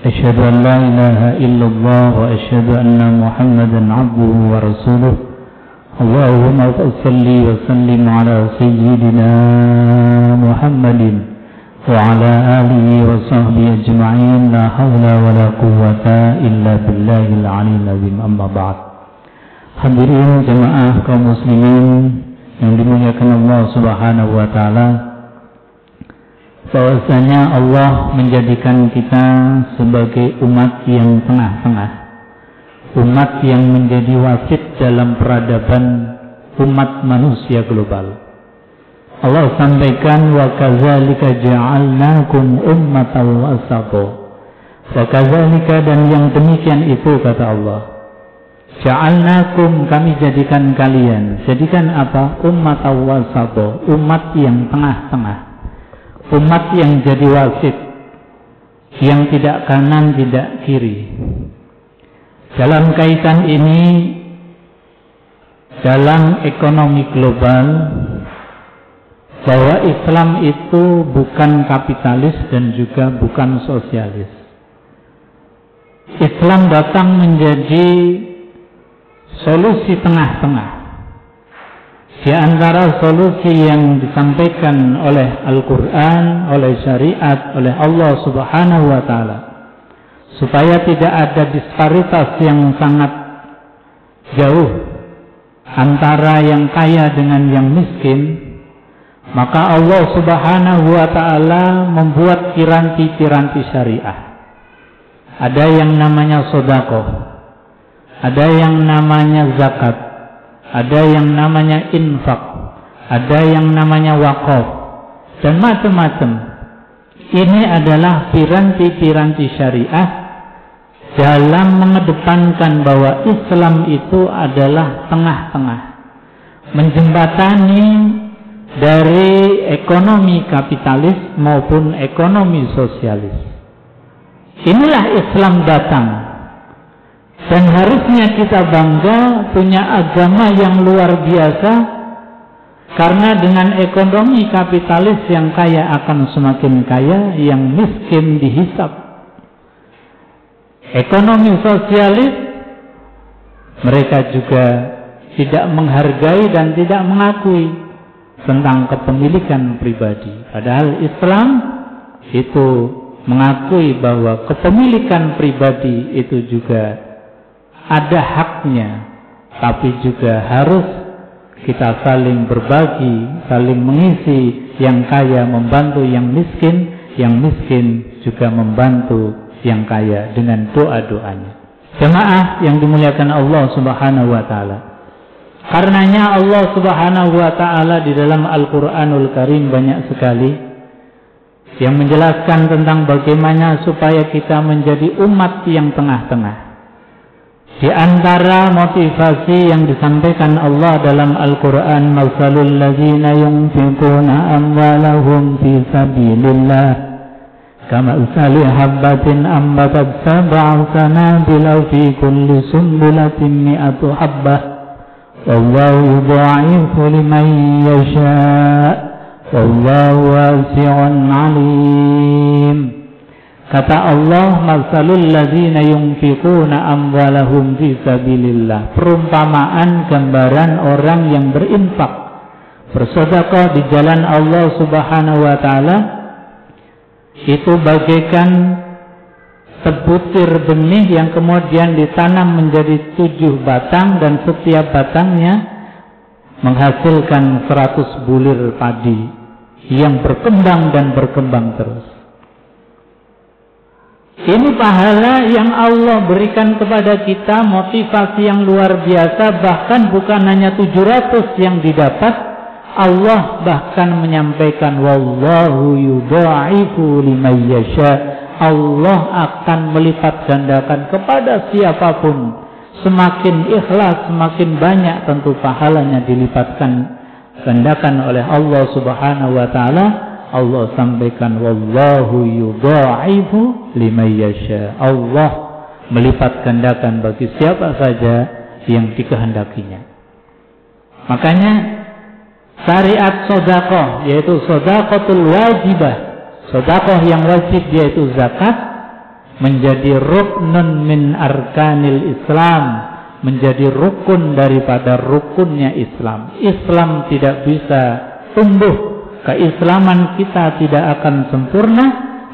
أشهد أن لا إله إلا الله وأشهد أن محمدا عبده ورسوله اللهم صل وسلم على سيدنا محمد وعلى آله وصحبه أجمعين لا حول ولا قوة إلا بالله العلي العظيم أما بعد. Hadirin jemaah kaum muslimin yang dimuliakan Allah Subhanahu wa taala, bahwasanya Allah menjadikan kita sebagai umat yang tengah-tengah, umat yang menjadi wasit dalam peradaban umat manusia global. Allah sampaikan, wa kadzalika ja'alnakum ummatan wasata. Wa kadzalika, dan yang demikian itu kata Allah, ja'alnakum, kami jadikan kalian. Jadikan apa? Ummatan wasata, umat yang tengah-tengah, umat yang jadi wasit, yang tidak kanan tidak kiri. Dalam kaitan ini, dalam ekonomi global, bahwa Islam itu bukan kapitalis dan juga bukan sosialis. Islam datang menjadi solusi tengah-tengah. Di antara solusi yang disampaikan oleh Al-Quran, oleh syariat, oleh Allah Subhanahu wa ta'ala, supaya tidak ada disparitas yang sangat jauh antara yang kaya dengan yang miskin, maka Allah Subhanahu wa ta'ala membuat piranti-piranti syariah. Ada yang namanya sedekah, ada yang namanya zakat, ada yang namanya infak, ada yang namanya wakaf, dan macam-macam. Ini adalah piranti-piranti syariah dalam mengedepankan bahwa Islam itu adalah tengah-tengah, menjembatani dari ekonomi kapitalis maupun ekonomi sosialis. Inilah Islam datang. Dan harusnya kita bangga punya agama yang luar biasa, karena dengan ekonomi kapitalis yang kaya akan semakin kaya, yang miskin dihisap. Ekonomi sosialis, mereka juga tidak menghargai dan tidak mengakui tentang kepemilikan pribadi. Padahal Islam itu mengakui bahwa kepemilikan pribadi itu juga ada haknya, tapi juga harus kita saling berbagi, saling mengisi. Yang kaya membantu yang miskin juga membantu yang kaya dengan doa-doanya. Jemaah yang dimuliakan Allah Subhanahu wa ta'ala, karenanya Allah Subhanahu wa ta'ala di dalam Al-Quranul Karim banyak sekali yang menjelaskan tentang bagaimana supaya kita menjadi umat yang tengah-tengah. Di antara motivasi yang disampaikan Allah dalam Al-Quran, masalul ladzina yunfiquna amwalahum fi sabilillah kamathali habbatin ambatat sab'a sanabila fi kulli sunbulatin mi'atu habbah wallahu yudha'ifu liman yasha' wallahu wasi'un 'alim. Kata Allah, masalul ladzina yunfiquna amwalahum fi sabilillah, perumpamaan gambaran orang yang berinfak, bersedekah di jalan Allah Subhanahu wa ta'ala, itu bagaikan sebutir benih yang kemudian ditanam menjadi 7 batang, dan setiap batangnya menghasilkan 100 bulir padi yang berkembang dan berkembang terus. Ini pahala yang Allah berikan kepada kita, motivasi yang luar biasa. Bahkan bukan hanya 700 yang didapat, Allah bahkan menyampaikan, wallahu yudha'ifu liman yasha, Allah akan melipat gandakan kepada siapapun. Semakin ikhlas, semakin banyak tentu pahalanya dilipatkan gandakan oleh Allah Subhanahu wa ta'ala. Allah sampaikan, wallahu yudha'ifu liman yasha, Allah melipat gandakan bagi siapa saja yang dikehendakinya. Makanya syariat sedekah, yaitu sedekahul wajibah, sedekah yang wajib yaitu zakat, menjadi ruknun min arkanil Islam, menjadi rukun daripada rukunnya Islam. Islam tidak bisa tumbuh, keislaman kita tidak akan sempurna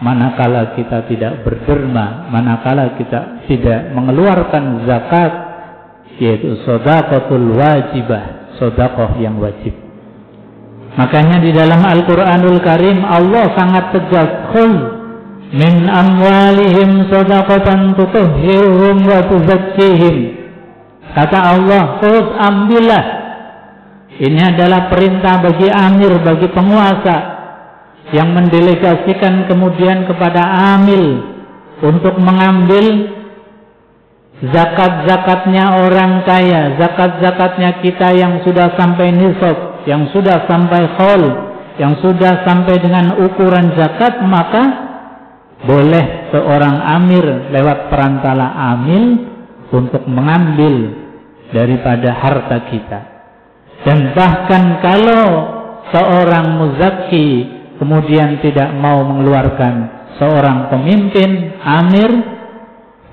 manakala kita tidak berderma, manakala kita tidak mengeluarkan zakat, yaitu shadaqatul wajibah, sedekah yang wajib. Makanya di dalam Al-Qur'anul Karim Allah sangat tegas, khul min amwalihim shadaqatan tutahhiruhum wa tuzakkihim. Kata Allah, khud, ambillah. Ini adalah perintah bagi amir, bagi penguasa yang mendelegasikan kemudian kepada amil untuk mengambil zakat-zakatnya orang kaya, zakat-zakatnya kita yang sudah sampai nisab, yang sudah sampai khol, yang sudah sampai dengan ukuran zakat, maka boleh seorang amir lewat perantara amil untuk mengambil daripada harta kita. Dan bahkan kalau seorang muzakki kemudian tidak mau mengeluarkan, seorang pemimpin amir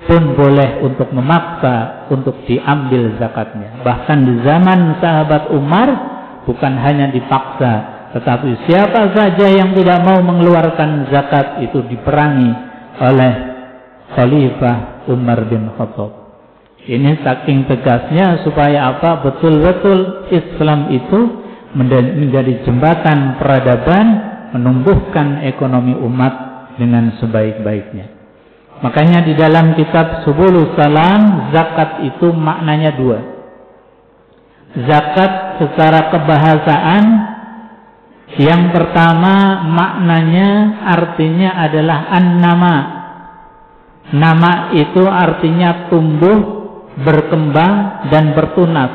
pun boleh untuk memaksa untuk diambil zakatnya. Bahkan di zaman sahabat Umar bukan hanya dipaksa, tetapi siapa saja yang tidak mau mengeluarkan zakat itu diperangi oleh Khalifah Umar bin Khattab. Ini saking tegasnya supaya apa? Betul-betul Islam itu menjadi jembatan peradaban, menumbuhkan ekonomi umat dengan sebaik-baiknya. Makanya di dalam kitab Subulus Salam, zakat itu maknanya dua. Zakat secara kebahasaan, yang pertama maknanya artinya adalah an-nama. Nama itu artinya tumbuh, berkembang dan bertunas.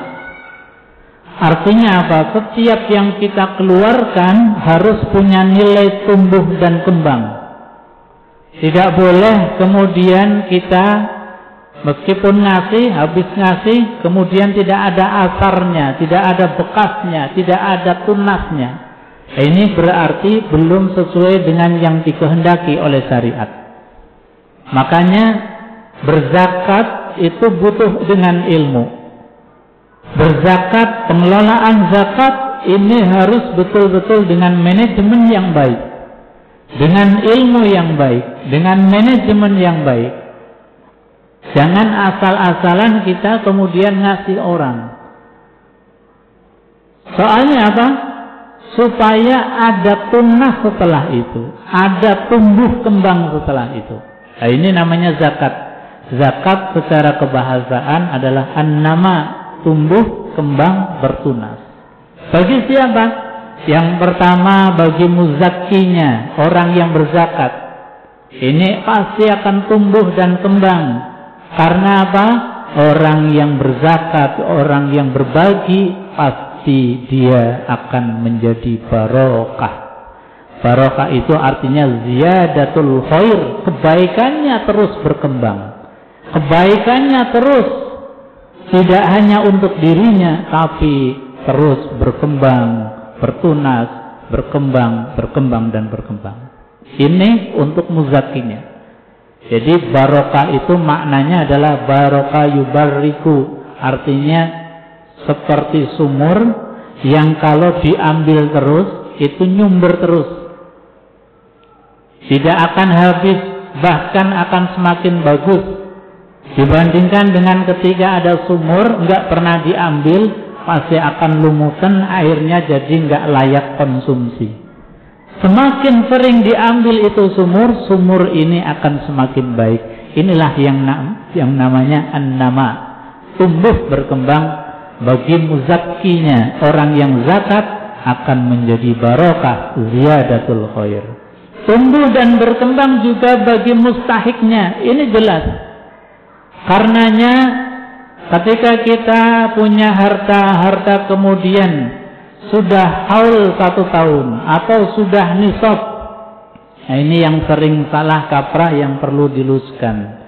Artinya apa? Setiap yang kita keluarkan harus punya nilai tumbuh dan kembang. Tidak boleh kemudian kita meskipun ngasih, habis ngasih, kemudian tidak ada asarnya, tidak ada bekasnya, tidak ada tunasnya. Ini berarti belum sesuai dengan yang dikehendaki oleh syariat. Makanya berzakat itu butuh dengan ilmu. Berzakat, pengelolaan zakat ini harus betul-betul dengan manajemen yang baik, dengan ilmu yang baik, dengan manajemen yang baik. Jangan asal-asalan kita kemudian ngasih orang. Soalnya apa? Supaya ada tunas setelah itu, ada tumbuh kembang setelah itu. Nah, ini namanya zakat. Zakat secara kebahasaan adalah an-nama, tumbuh, kembang, bertunas. Bagi siapa? Yang pertama bagi muzakkinya, orang yang berzakat. Ini pasti akan tumbuh dan kembang. Karena apa? Orang yang berzakat, orang yang berbagi, pasti dia akan menjadi barokah. Barokah itu artinya ziyadatul khair, kebaikannya terus berkembang. Kebaikannya terus tidak hanya untuk dirinya, tapi terus berkembang, bertunas, berkembang dan berkembang. Ini untuk muzakkinya. Jadi barokah itu maknanya adalah barokah yubarriku, artinya seperti sumur yang kalau diambil terus itu nyumber terus, tidak akan habis, bahkan akan semakin bagus dibandingkan dengan ketika ada sumur nggak pernah diambil, pasti akan lumutan, airnya jadi nggak layak konsumsi. Semakin sering diambil itu sumur ini akan semakin baik. Inilah yang namanya an-nama, tumbuh berkembang. Bagi muzakkinya, orang yang zakat akan menjadi barokah, ziyadatul khair. Tumbuh dan berkembang juga bagi mustahiknya. Ini jelas. Karenanya ketika kita punya harta kemudian sudah haul 1 tahun atau sudah nisab, nah ini yang sering salah kaprah yang perlu diluskan.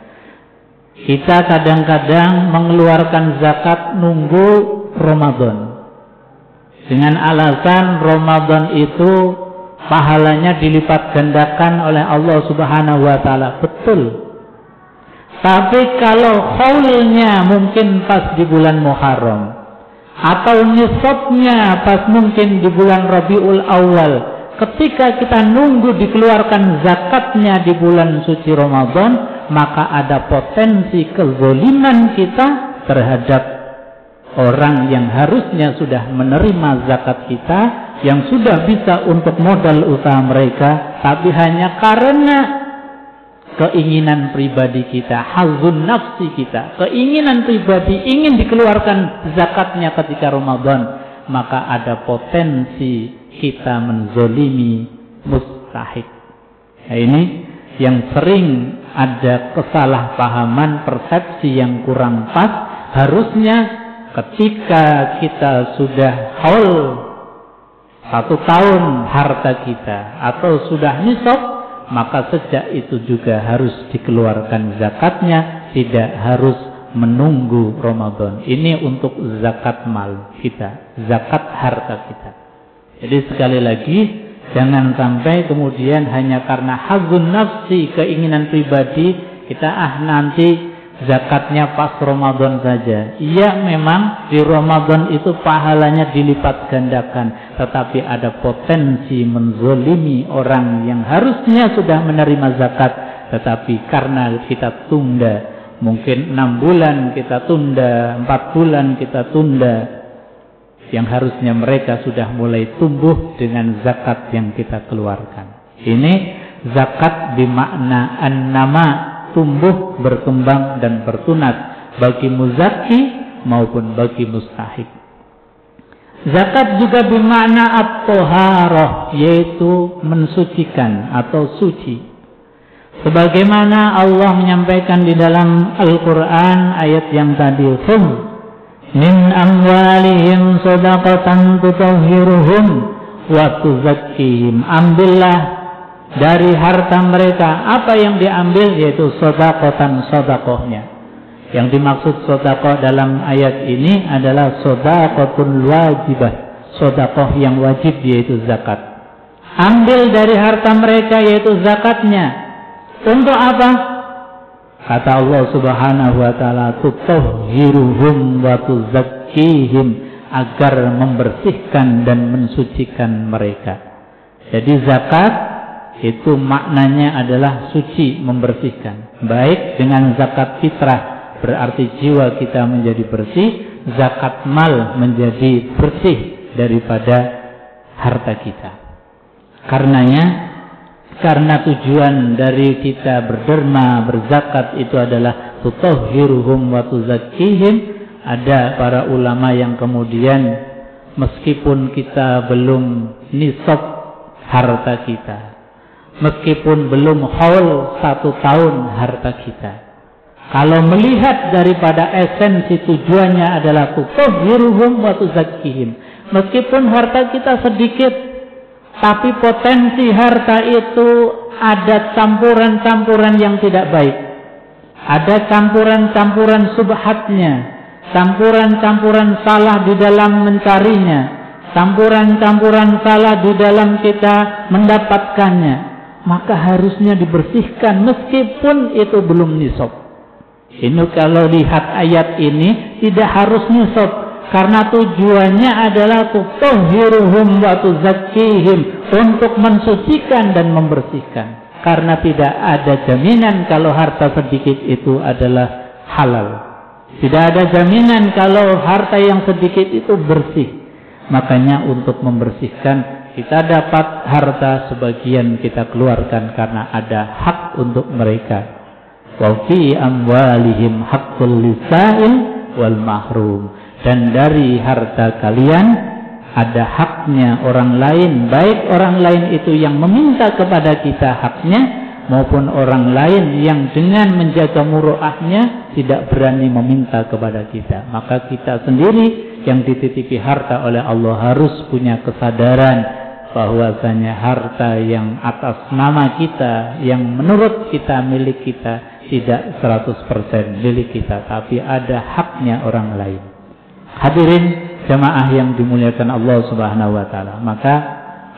Kita kadang-kadang mengeluarkan zakat nunggu Ramadan dengan alasan Ramadan itu pahalanya dilipat gandakan oleh Allah Subhanahu wa taala. Betul. Tapi kalau haulnya mungkin pas di bulan Muharram, atau nisabnya pas mungkin di bulan Rabiul Awal, ketika kita nunggu dikeluarkan zakatnya di bulan suci Ramadan, maka ada potensi kezaliman kita terhadap orang yang harusnya sudah menerima zakat kita, yang sudah bisa untuk modal usaha mereka, tapi hanya karena keinginan pribadi kita, hazun nafsi kita, keinginan pribadi ingin dikeluarkan zakatnya ketika Ramadan, maka ada potensi kita menzolimi mustahik. Nah, ini yang sering ada kesalahpahaman, persepsi yang kurang pas. Harusnya ketika kita sudah haul 1 tahun harta kita atau sudah nisab, maka sejak itu juga harus dikeluarkan zakatnya, tidak harus menunggu Ramadan. Ini untuk zakat mal kita, zakat harta kita. Jadi sekali lagi, jangan sampai kemudian hanya karena hazun nafsi, keinginan pribadi, kita nanti zakatnya pas Ramadan saja. Iya, memang di Ramadan itu pahalanya dilipat gandakan, tetapi ada potensi menzolimi orang yang harusnya sudah menerima zakat, tetapi karena kita tunda, mungkin 6 bulan kita tunda, 4 bulan kita tunda, yang harusnya mereka sudah mulai tumbuh dengan zakat yang kita keluarkan. Ini zakat bermakna an-nama, tumbuh, berkembang dan bertunas bagi muzaki maupun bagi mustahik. Zakat juga bermakna at-toharoh, yaitu mensucikan atau suci. Sebagaimana Allah menyampaikan di dalam Al-Quran ayat yang tadi, min amwalihim shadaqatan tutahhiruhum wa tuzakkihim. Ambillah dari harta mereka apa yang diambil, yaitu shadaqatan, sedekahnya. Yang dimaksud sedekah dalam ayat ini adalah shadaqatul wajibah, sedekah yang wajib, yaitu zakat. Ambil dari harta mereka, yaitu zakatnya. Untuk apa? Kata Allah Subhanahu wa taala, tutahhiruhum wa tuzakkihim, agar membersihkan dan mensucikan mereka. Jadi zakat itu maknanya adalah suci, membersihkan. Baik dengan zakat fitrah, berarti jiwa kita menjadi bersih. Zakat mal menjadi bersih daripada harta kita. Karena tujuan dari kita berderma, berzakat itu adalah tutahhiruhum wa tuzakkihim. Ada para ulama yang kemudian meskipun kita belum nisab harta kita, meskipun belum haul 1 tahun harta kita, kalau melihat daripada esensi tujuannya adalah tutahhiruhum wa tuzakkihim, meskipun harta kita sedikit, tapi potensi harta itu ada campuran-campuran yang tidak baik, ada campuran-campuran subhatnya, campuran-campuran salah di dalam mencarinya, campuran-campuran salah di dalam kita mendapatkannya, maka harusnya dibersihkan meskipun itu belum nisab. Ini kalau lihat ayat ini tidak harus nisab, karena tujuannya adalah tutahhiruhum wa tuzakkihim, untuk mensucikan dan membersihkan. Karena tidak ada jaminan kalau harta sedikit itu adalah halal. Tidak ada jaminan kalau harta yang sedikit itu bersih. Makanya untuk membersihkan, kita dapat harta sebagian kita keluarkan karena ada hak untuk mereka. Wa fi amwalihim haqqul lisa'il wal mahrum. Dan dari harta kalian ada haknya orang lain, baik orang lain itu yang meminta kepada kita haknya, maupun orang lain yang dengan menjaga muruahnya tidak berani meminta kepada kita. Maka kita sendiri yang dititipi harta oleh Allah harus punya kesadaran bahwasanya harta yang atas nama kita, yang menurut kita milik kita, tidak 100% milik kita, tapi ada haknya orang lain. Hadirin jamaah yang dimuliakan Allah Subhanahu wa taala, maka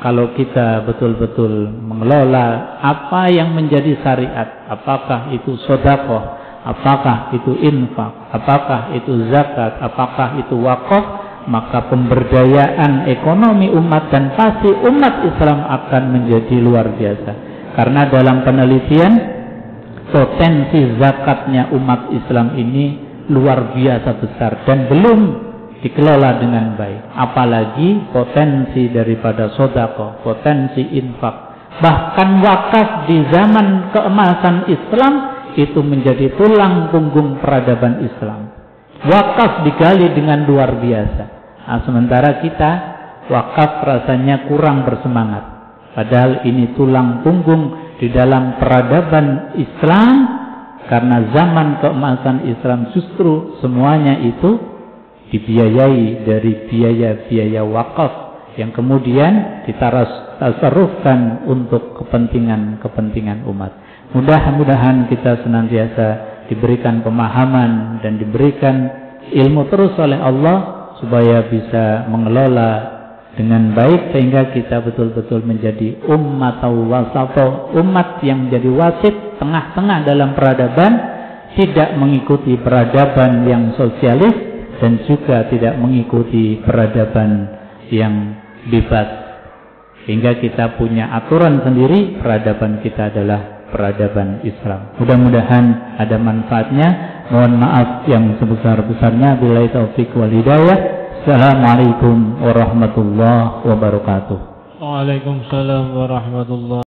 kalau kita betul-betul mengelola apa yang menjadi syariat, apakah itu sedekah, apakah itu infak, apakah itu zakat, apakah itu wakaf, maka pemberdayaan ekonomi umat dan pasti umat Islam akan menjadi luar biasa. Karena dalam penelitian potensi zakatnya umat Islam ini luar biasa besar dan belum dikelola dengan baik. Apalagi potensi daripada sedekah, potensi infak, bahkan wakaf di zaman keemasan Islam itu menjadi tulang punggung peradaban Islam. Wakaf digali dengan luar biasa. Nah, sementara kita wakaf rasanya kurang bersemangat. Padahal ini tulang punggung di dalam peradaban Islam, karena zaman keemasan Islam justru semuanya itu dibiayai dari biaya-biaya wakaf yang kemudian ditasarrufkan untuk kepentingan umat. Mudah-mudahan kita senantiasa diberikan pemahaman dan diberikan ilmu terus oleh Allah supaya bisa mengelola dengan baik sehingga kita betul-betul menjadi umat wasata, umat yang menjadi wasit tengah-tengah dalam peradaban, tidak mengikuti peradaban yang sosialis dan juga tidak mengikuti peradaban yang bebas, sehingga kita punya aturan sendiri. Peradaban kita adalah peradaban Islam. Mudah-mudahan ada manfaatnya. Mohon maaf yang sebesar-besarnya. Billahi taufik wal hidayah. Assalamualaikum warahmatullahi wabarakatuh. Waalaikumsalam warahmatullahi